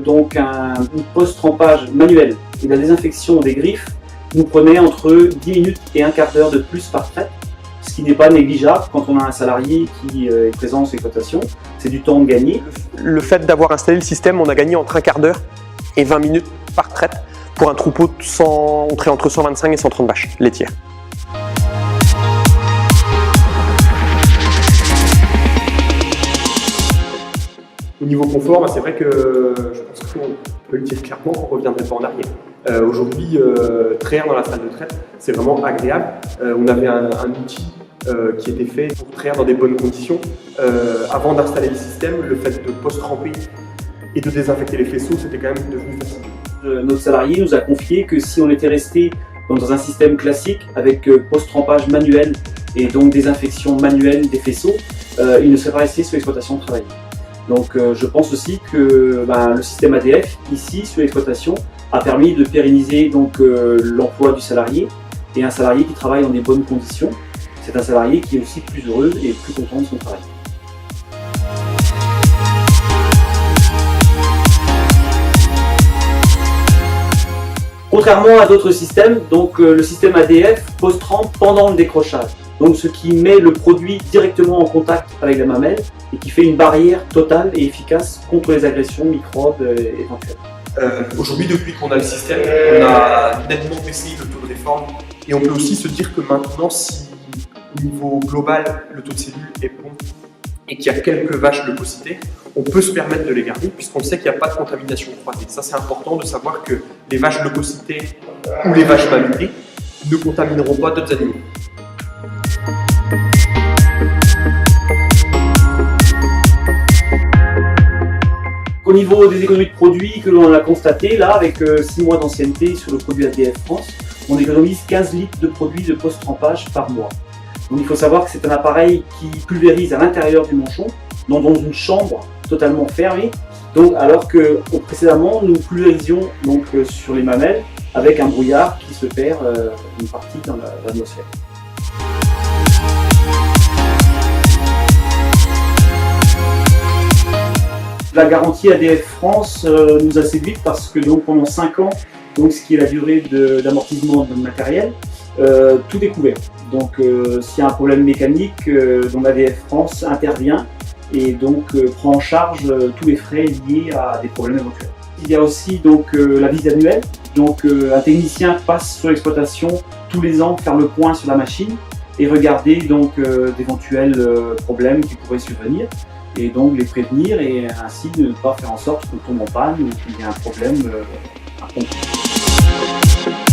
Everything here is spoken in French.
donc une post-trempage manuel et la désinfection des griffes nous prenait entre 10 minutes et un quart d'heure de plus par traite, ce qui n'est pas négligeable quand on a un salarié qui est présent sur l'exploitation. C'est du temps de gagner. Le fait d'avoir installé le système, on a gagné entre un quart d'heure et 20 minutes par traite pour un troupeau compris entre 125 et 130 vaches laitières. Au niveau confort, c'est vrai que je pense qu'on peut le dire clairement, on ne reviendrait pas en arrière. Aujourd'hui, traire dans la salle de traite, c'est vraiment agréable. On avait un outil qui était fait pour traire dans des bonnes conditions. Avant d'installer le système, le fait de post-tremper et de désinfecter les faisceaux, c'était quand même devenu facile. Notre salarié nous a confié que si on était resté dans un système classique avec post-trempage manuel et donc désinfection manuelle des faisceaux, il ne serait pas resté sur l'exploitation de travail. Donc je pense aussi que le système ADF, ici, sur l'exploitation, a permis de pérenniser l'emploi du salarié, et un salarié qui travaille dans des bonnes conditions, c'est un salarié qui est aussi plus heureux et plus content de son travail. Contrairement à d'autres systèmes, le système ADF post-trempe pendant le décrochage. Donc ce qui met le produit directement en contact avec la mamelle et qui fait une barrière totale et efficace contre les agressions microbes éventuelles. Aujourd'hui, depuis qu'on a le système, on a nettement baissé le taux de réforme, et on peut aussi se dire que maintenant, si au niveau global le taux de cellules est bon et qu'il y a quelques vaches leucocytées, on peut se permettre de les garder puisqu'on sait qu'il n'y a pas de contamination croisée. Ça, c'est important de savoir que les vaches leucocytées ou les vaches mammitées ne contamineront pas d'autres animaux. Au niveau des économies de produits que l'on a constaté, là, avec 6 mois d'ancienneté sur le produit ADF France, on économise 15 litres de produits de post-trempage par mois. Donc il faut savoir que c'est un appareil qui pulvérise à l'intérieur du manchon, dans une chambre totalement fermée, alors que précédemment nous pulvérisions sur les mamelles avec un brouillard qui se perd une partie dans l'atmosphère. La garantie ADF France nous a séduite parce que pendant 5 ans, ce qui est la durée d'amortissement de matériel, tout est couvert. Donc s'il y a un problème mécanique, ADF France intervient et prend en charge tous les frais liés à des problèmes éventuels. Il y a aussi la visite annuelle. Un technicien passe sur l'exploitation tous les ans faire le point sur la machine et regarder d'éventuels problèmes qui pourraient survenir, et les prévenir, et ainsi de ne pas faire en sorte qu'on tombe en panne ou qu'il y ait un problème à pomper.